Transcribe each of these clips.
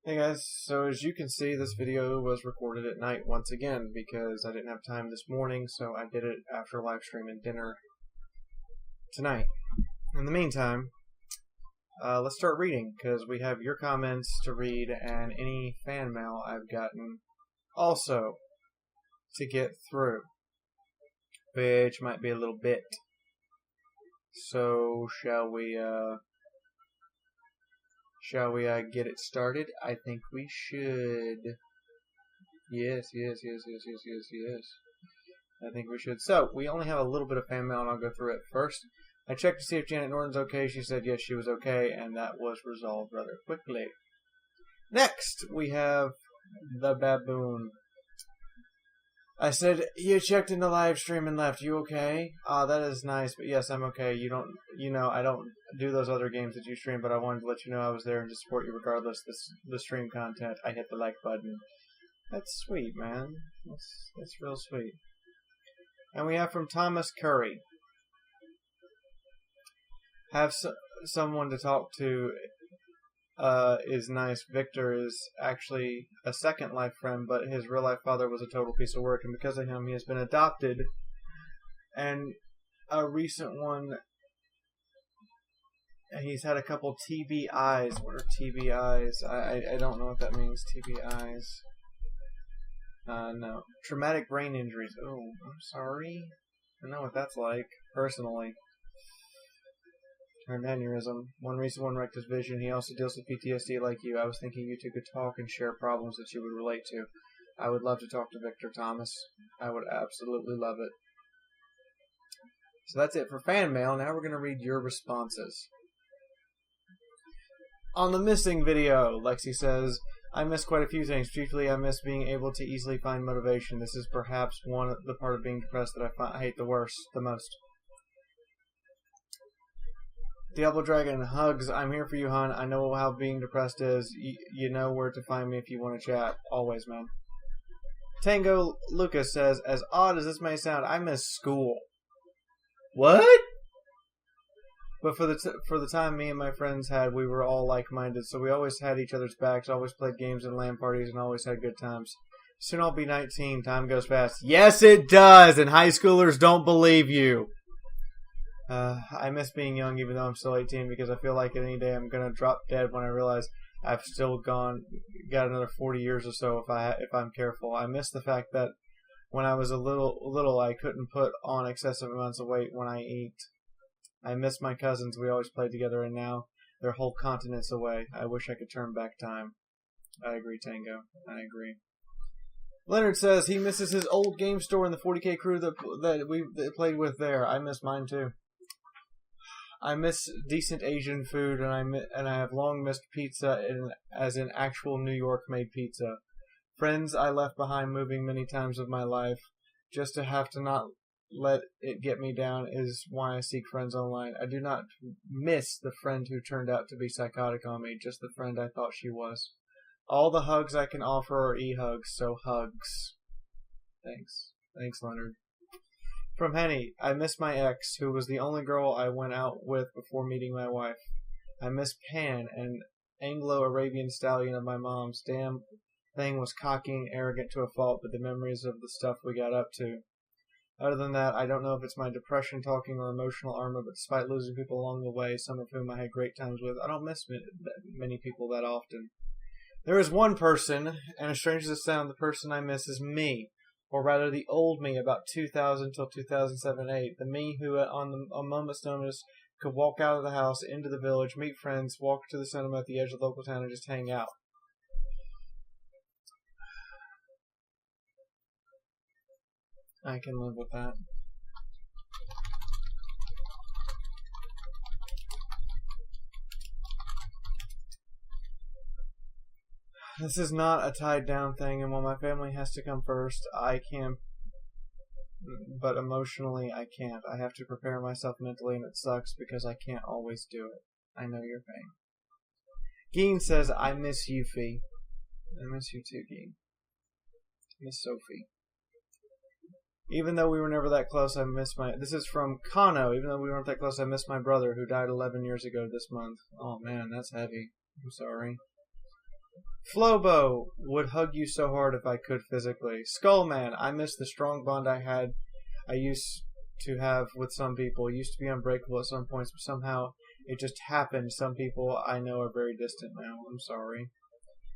Hey guys, so as you can see, this video was recorded at night once again because I didn't have time this morning, so I did it after live streaming dinner tonight. In the meantime, let's start reading because we have your comments to read and any fan mail I've gotten also to get through, which might be a little bit. So shall we get it started? I think we should. Yes. I think we should. So, we only have a little bit of fan mail, and I'll go through it first. I checked to see if Janet Norton's okay. She said yes, she was okay, and that was resolved rather quickly. Next, we have the baboon. I said, you checked in the live stream and left. You okay? That is nice, but yes, I'm okay. I don't do those other games that you stream, but I wanted to let you know I was there and to support you regardless. The stream content, I hit the like button. That's sweet, man. That's real sweet. And we have from Thomas Curry. Have someone to talk to is nice. Victor is actually a second life friend, but his real life father was a total piece of work, and because of him, he has been adopted. And a recent one, he's had a couple TBIs. What are TBIs? I don't know what that means. TBIs. No. Traumatic brain injuries. Oh, I'm sorry. I know what that's like, personally. An aneurysm. One recent one wrecked his vision. He also deals with PTSD like you. I was thinking you two could talk and share problems that you would relate to. I would love to talk to Victor Thomas. I would absolutely love it. So that's it for fan mail. Now we're going to read your responses. On the missing video, Lexi says, I miss quite a few things. Chiefly, I miss being able to easily find motivation. This is perhaps the part of being depressed that I hate the most. Diablo Dragon, hugs. I'm here for you, hon. I know how being depressed is. You know where to find me if you want to chat. Always, man. Tango Lucas says, as odd as this may sound, I miss school. What? But for the time me and my friends had, we were all like-minded, so we always had each other's backs, always played games and LAN parties, and always had good times. Soon I'll be 19. Time goes fast. Yes, it does, and high schoolers don't believe you. I miss being young even though I'm still 18 because I feel like any day I'm going to drop dead when I realize I've still got another 40 years or so if I'm careful. I miss the fact that when I was a little I couldn't put on excessive amounts of weight when I eat. I miss my cousins. We always played together and now they're whole continents away. I wish I could turn back time. I agree, Tango. I agree. Leonard says he misses his old game store and the 40K crew that we played with there. I miss mine too. I miss decent Asian food, and I have long missed pizza, as in actual New York made pizza. Friends I left behind moving many times of my life, just to have to not let it get me down is why I seek friends online. I do not miss the friend who turned out to be psychotic on me, just the friend I thought she was. All the hugs I can offer are e-hugs, so hugs. Thanks, Leonard. From Henny, I miss my ex, who was the only girl I went out with before meeting my wife. I miss Pan, an Anglo-Arabian stallion of my mom's. Damn thing was cocky and arrogant to a fault, but the memories of the stuff we got up to. Other than that, I don't know if it's my depression talking or emotional armor, but despite losing people along the way, some of whom I had great times with, I don't miss many people that often. There is one person, and as strange as it sounds, the person I miss is me. Or rather, the old me, about 2000 till 2007-8. The me who, on a moment's notice, could walk out of the house, into the village, meet friends, walk to the cinema at the edge of the local town, and just hang out. I can live with that. This is not a tied down thing, and while my family has to come first, I can, but emotionally I can't. I have to prepare myself mentally, and it sucks because I can't always do it. I know your pain. Geen says, I miss you, Fee. I miss you too, Geen. Miss Sophie. Even though we were never that close, I miss my... This is from Kano. Even though we weren't that close, I miss my brother, who died 11 years ago this month. Oh, man, that's heavy. I'm sorry. Flobo would hug you so hard if I could physically. Skullman, I miss the strong bond I used to have with some people. It used to be unbreakable at some points, but somehow it just happened. Some people I know are very distant now. I'm sorry.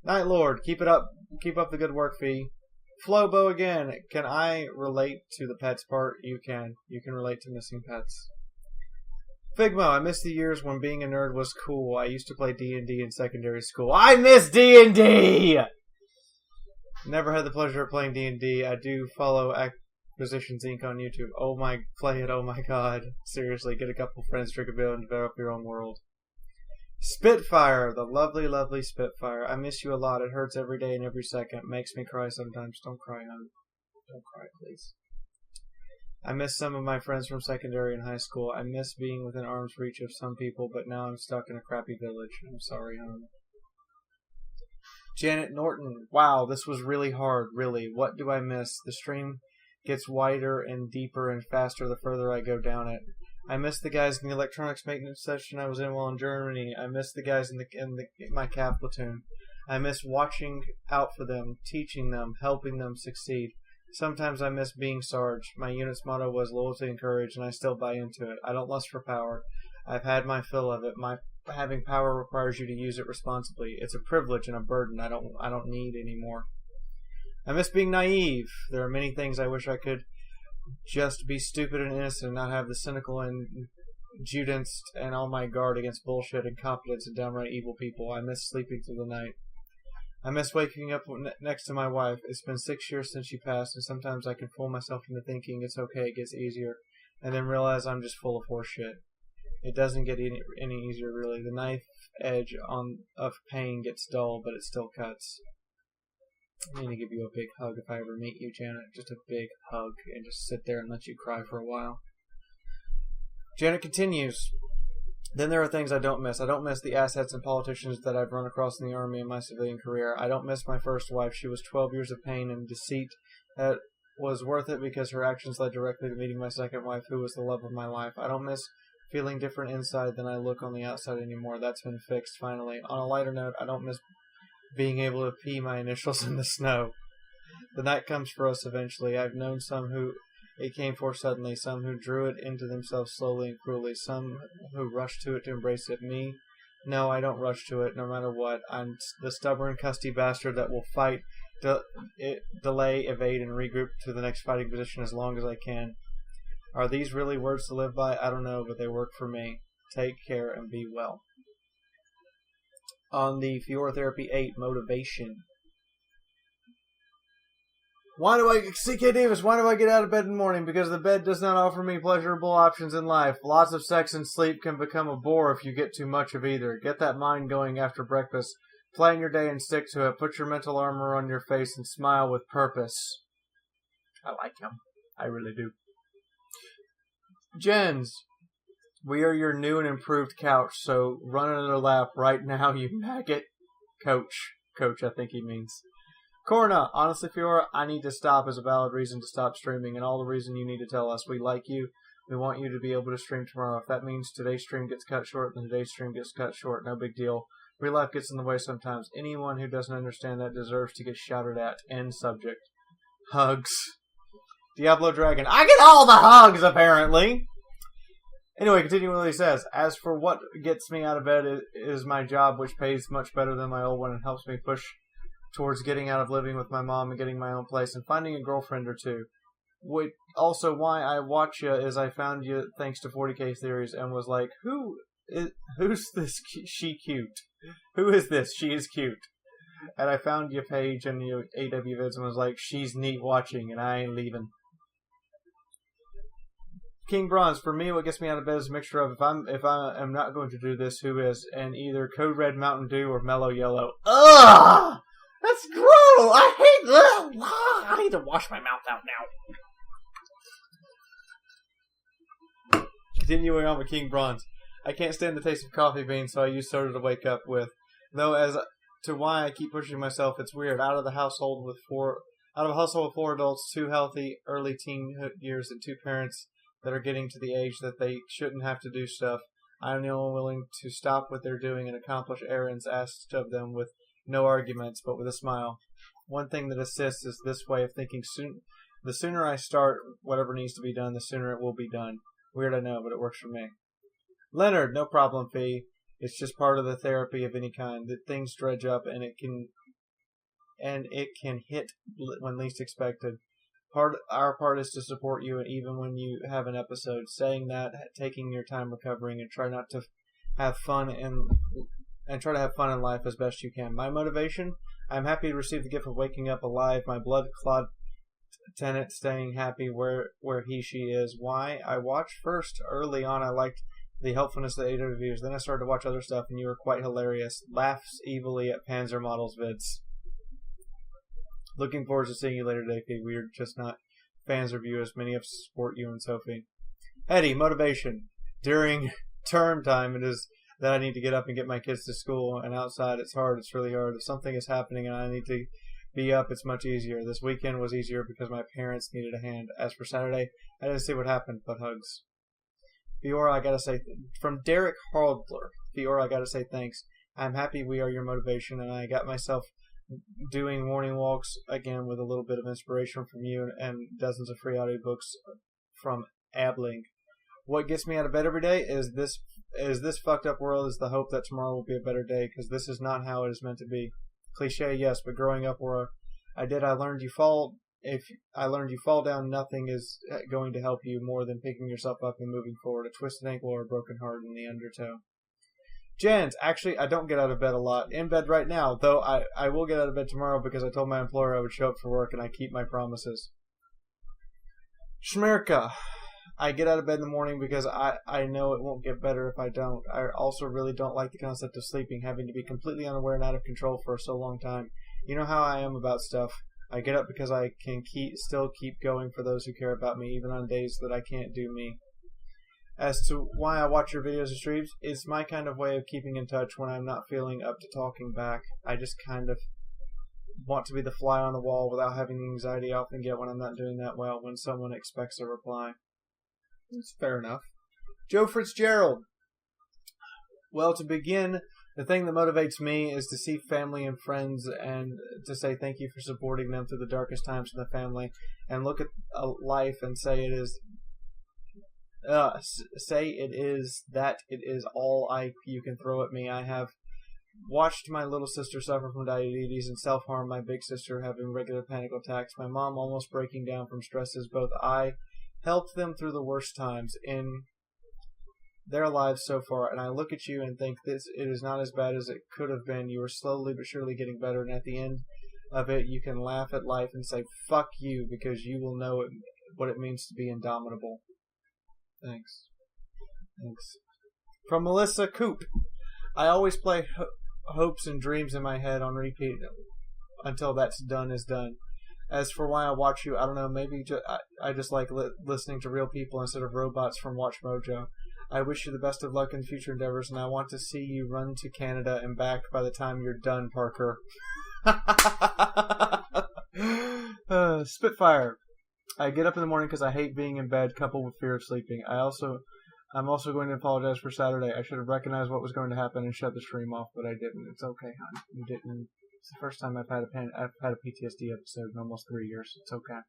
Night Lord, keep it up. Keep up the good work, Fee. Flobo again. Can I relate to the pets part? You can. You can relate to missing pets. Figmo, I miss the years when being a nerd was cool. I used to play D&D in secondary school. I miss D&D! Never had the pleasure of playing D&D. I do follow Acquisitions Inc. on YouTube. Oh my, play it, oh my god. Seriously, get a couple friends, drink a beer, and develop your own world. Spitfire, the lovely, lovely Spitfire. I miss you a lot. It hurts every day and every second. Makes me cry sometimes. Don't cry, hon. Don't cry, please. I miss some of my friends from secondary and high school. I miss being within arm's reach of some people, but now I'm stuck in a crappy village. I'm sorry, hon. Janet Norton. Wow, this was really hard, really. What do I miss? The stream gets wider and deeper and faster the further I go down it. I miss the guys in the electronics maintenance session I was in while in Germany. I miss the guys in my CAV platoon. I miss watching out for them, teaching them, helping them succeed. Sometimes I miss being Sarge. My unit's motto was loyalty and courage, and I still buy into it. I don't lust for power. I've had my fill of it. Having power requires you to use it responsibly. It's a privilege and a burden I don't need anymore. I miss being naive. There are many things I wish I could just be stupid and innocent and not have the cynical and judenced and on my guard against bullshit, incompetence, and downright evil people. I miss sleeping through the night. I miss waking up next to my wife. It's been 6 years since she passed, and sometimes I can fool myself into thinking it's okay, it gets easier, and then realize I'm just full of horseshit. It doesn't get any easier, really. The knife edge of pain gets dull, but it still cuts. I'm going to give you a big hug if I ever meet you, Janet. Just a big hug, and just sit there and let you cry for a while. Janet continues. Then there are things I don't miss. I don't miss the assets and politicians that I've run across in the Army in my civilian career. I don't miss my first wife. She was 12 years of pain and deceit that was worth it because her actions led directly to meeting my second wife, who was the love of my life. I don't miss feeling different inside than I look on the outside anymore. That's been fixed, finally. On a lighter note, I don't miss being able to pee my initials in the snow. The night comes for us eventually. I've known some who it came for suddenly, some who drew it into themselves slowly and cruelly, some who rushed to it to embrace it. Me? No, I don't rush to it, no matter what. I'm the stubborn, custy bastard that will fight, delay, evade, and regroup to the next fighting position as long as I can. Are these really words to live by? I don't know, but they work for me. Take care and be well. On the Fiaura Therapy 8 motivation. CK Davis, why do I get out of bed in the morning? Because the bed does not offer me pleasurable options in life. Lots of sex and sleep can become a bore if you get too much of either. Get that mind going after breakfast. Plan your day and stick to it. Put your mental armor on your face and smile with purpose. I like him. I really do. Jens, we are your new and improved couch, so run another lap right now, you maggot. Coach, I think he means. Corna, honestly, Fiaura, I need to stop is a valid reason to stop streaming, and all the reason you need to tell us. We like you. We want you to be able to stream tomorrow. If that means today's stream gets cut short, then today's stream gets cut short. No big deal. Real life gets in the way sometimes. Anyone who doesn't understand that deserves to get shouted at. End subject. Hugs. Diablo Dragon. I get all the hugs, apparently! Anyway, continuing what he says. As for what gets me out of bed is my job, which pays much better than my old one and helps me push towards getting out of living with my mom and getting my own place and finding a girlfriend or two. Also, why I watch you is I found you thanks to 40k Theories and was like, who's this? She cute. Who is this? She is cute. And I found your page and your AW vids and was like, she's neat watching and I ain't leaving. King Bronze, for me, what gets me out of bed is a mixture of if I am not going to do this, who is, and either Code Red Mountain Dew or Mellow Yellow. Ugh! That's gross! I hate that! I need to wash my mouth out now. Continuing on with King Bronze. I can't stand the taste of coffee beans, so I use soda to wake up with. Though as to why I keep pushing myself, it's weird. Out of a household with four adults, 2 healthy early teen years, and 2 parents that are getting to the age that they shouldn't have to do stuff, I am the only one willing to stop what they're doing and accomplish errands asked of them with No arguments, but with a smile. One thing that assists is this way of thinking. The sooner I start whatever needs to be done, the sooner it will be done. Weird, I know, but it works for me. Leonard, no problem, Fee. It's just part of the therapy of any kind. That things dredge up, and it can hit when least expected. Our part is to support you, and even when you have an episode. Saying that, taking your time recovering, and try not to have fun and try to have fun in life as best you can. My motivation: I'm happy to receive the gift of waking up alive. My blood clot tenant staying happy where she is. Why? I watched first early on. I liked the helpfulness of the 8 reviews. Then I started to watch other stuff, and you were quite hilarious. Laughs evilly at Panzer Models vids. Looking forward to seeing you later today, Pete. We are just not fans of you as many of us support you and Sophie. Eddie, motivation. During term time, it is that I need to get up and get my kids to school, and outside it's hard. It's really hard. If something is happening and I need to be up, it's much easier. This weekend was easier because my parents needed a hand. As for Saturday, I didn't see what happened, but hugs. Fiaura, I gotta say, from Derek Haldler, Fiaura, I gotta say thanks. I'm happy we are your motivation, and I got myself doing morning walks again with a little bit of inspiration from you and dozens of free audiobooks from Abling. What gets me out of bed every day is this fucked up world is the hope that tomorrow will be a better day, because this is not how it is meant to be. Cliche, yes, but growing up where I learned you fall down, nothing is going to help you more than picking yourself up and moving forward. A twisted ankle or a broken heart in the undertow. Jens, actually, I don't get out of bed a lot. In bed right now, though I will get out of bed tomorrow because I told my employer I would show up for work, and I keep my promises. Shmerka, I get out of bed in the morning because I know it won't get better if I don't. I also really don't like the concept of sleeping, having to be completely unaware and out of control for so long time. You know how I am about stuff. I get up because I can still keep going for those who care about me, even on days that I can't do me. As to why I watch your videos and streams, it's my kind of way of keeping in touch when I'm not feeling up to talking back. I just kind of want to be the fly on the wall without having the anxiety I often get when I'm not doing that well, when someone expects a reply. It's fair enough. Joe Fitzgerald. Well, to begin, the thing that motivates me is to see family and friends and to say thank you for supporting them through the darkest times in the family, and look at life and say it is all you can throw at me. I have watched my little sister suffer from diabetes and self-harm, my big sister having regular panic attacks, my mom almost breaking down from stresses. Both I helped them through the worst times in their lives so far, and I look at you and think it is not as bad as it could have been. You are slowly but surely getting better, and at the end of it, you can laugh at life and say, fuck you, because you will know what it means to be indomitable. Thanks. From Melissa Coop. I always play hopes and dreams in my head on repeat until that's done is done. As for why I watch you, I don't know, maybe I just like listening to real people instead of robots from Watch Mojo. I wish you the best of luck in future endeavors, and I want to see you run to Canada and back by the time you're done, Parker. Spitfire. I get up in the morning because I hate being in bed, coupled with fear of sleeping. I'm also going to apologize for Saturday. I should have recognized what was going to happen and shut the stream off, but I didn't. It's okay, hon. You didn't. It's the first time I've had a PTSD episode in almost 3 years. It's okay.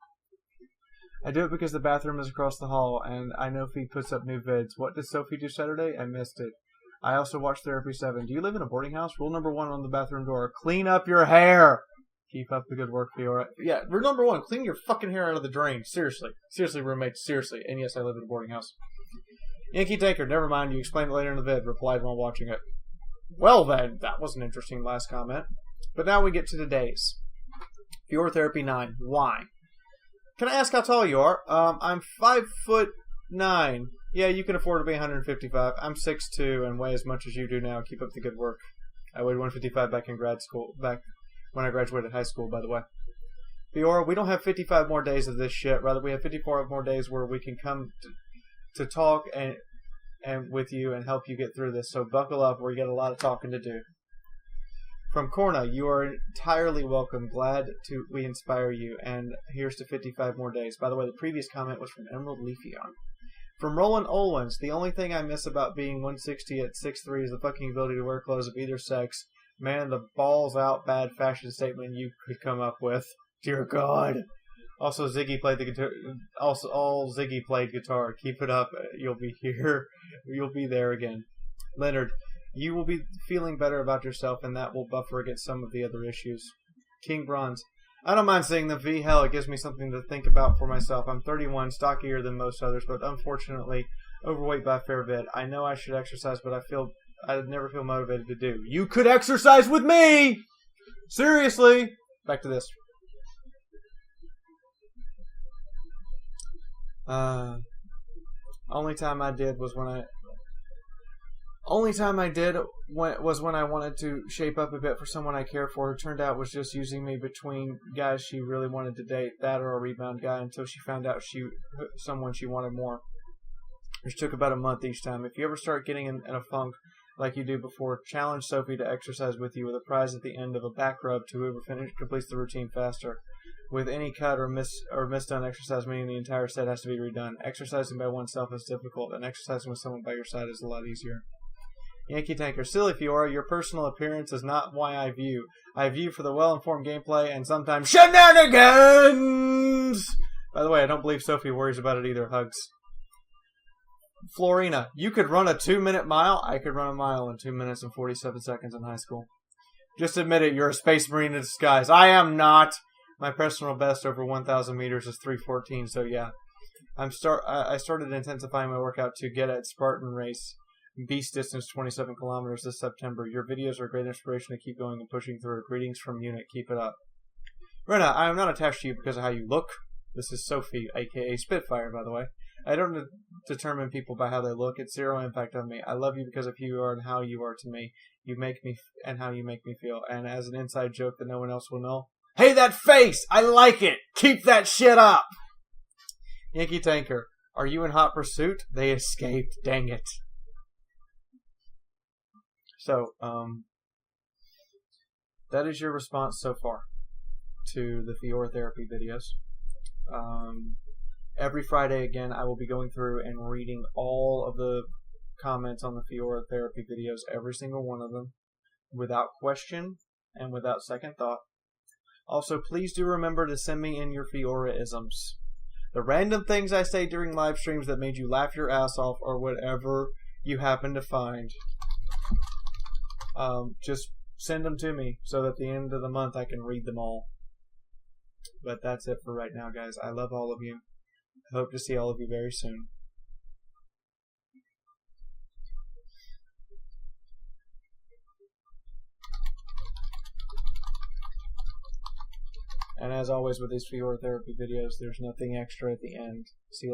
I do it because the bathroom is across the hall, and I know Fee puts up new vids. What did Sophie do Saturday? I missed it. I also watched Therapy 7. Do you live in a boarding house? Rule number 1 on the bathroom door: clean up your hair. Keep up the good work, Fiaura. Yeah, rule number 1: clean your fucking hair out of the drain. Seriously, roommates. Seriously. And yes, I live in a boarding house. Yankee Taker. Never mind. You explain it later in the vid. Replied while watching it. Well then, that was an interesting last comment. But now we get to today's. Fiaura Therapy 9. Why? Can I ask how tall you are? I'm 5'9". Yeah, you can afford to be 155. I'm 6'2" and weigh as much as you do now. Keep up the good work. I weighed 155 back in grad school. Back when I graduated high school, by the way. Fiaura, we don't have 55 more days of this shit. Rather, we have 54 more days where we can come to talk and with you and help you get through this. So buckle up, we get a lot of talking to do. From Corna, you are entirely welcome. Glad we inspire you. And here's to 55 more days. By the way, the previous comment was from Emerald Leafeon. From Roland Olwens, the only thing I miss about being 160 at 6'3" is the fucking ability to wear clothes of either sex Man, the balls out bad fashion statement you could come up with. Dear God. Also, Ziggy played the guitar. Also, all Ziggy played guitar. Keep it up. You'll be here. You'll be there again. Leonard, you will be feeling better about yourself, and that will buffer against some of the other issues. King Bronze, I don't mind seeing them, V. Hell, it gives me something to think about for myself. I'm 31, stockier than most others, but unfortunately overweight by a fair bit. I know I should exercise, but I never feel motivated to do. You could exercise with me! Seriously! Back to this. Only time I did was when I wanted to shape up a bit for someone I care for, who turned out was just using me between guys she really wanted to date, that or a rebound guy, until she found out someone she wanted more. Which took about a month each time. If you ever start getting in a funk like you do before, challenge Sophie to exercise with you with a prize at the end of a back rub to whoever completes the routine faster. With any cut or misdone exercise, meaning the entire set has to be redone. Exercising by oneself is difficult, and exercising with someone by your side is a lot easier. Yankee Tanker, silly Fiaura, your personal appearance is not why I view. I view for the well-informed gameplay and sometimes shenanigans! By the way, I don't believe Sophie worries about it either. Hugs. Florina, you could run a 2-minute mile? I could run a mile in 2 minutes and 47 seconds in high school. Just admit it, you're a space marine in disguise. I am not! My personal best over 1,000 meters is 3:14, so yeah. I started intensifying my workout to get at Spartan race. Beast distance 27 kilometers this September. Your videos are a great inspiration to keep going and pushing through. Greetings from Munich. Keep it up. Rena, I am not attached to you because of how you look. This is Sophie, aka Spitfire, by the way. I don't determine people by how they look. It's zero impact on me. I love you because of who you are and how you are to me. You make me and how you make me feel. And as an inside joke that no one else will know. Hey, that face! I like it! Keep that shit up! Yankee Tanker, are you in hot pursuit? They escaped. Dang it. So, that is your response so far to the Fiaura therapy videos. Every Friday, again, I will be going through and reading all of the comments on the Fiaura therapy videos, every single one of them, without question and without second thought. Also, please do remember to send me in your Fiaura-isms. The random things I say during live streams that made you laugh your ass off or whatever you happen to find. Just send them to me so that at the end of the month I can read them all. But that's it for right now, guys. I love all of you. I hope to see all of you very soon. And as always with these Fiaura therapy videos, there's nothing extra at the end. See you later.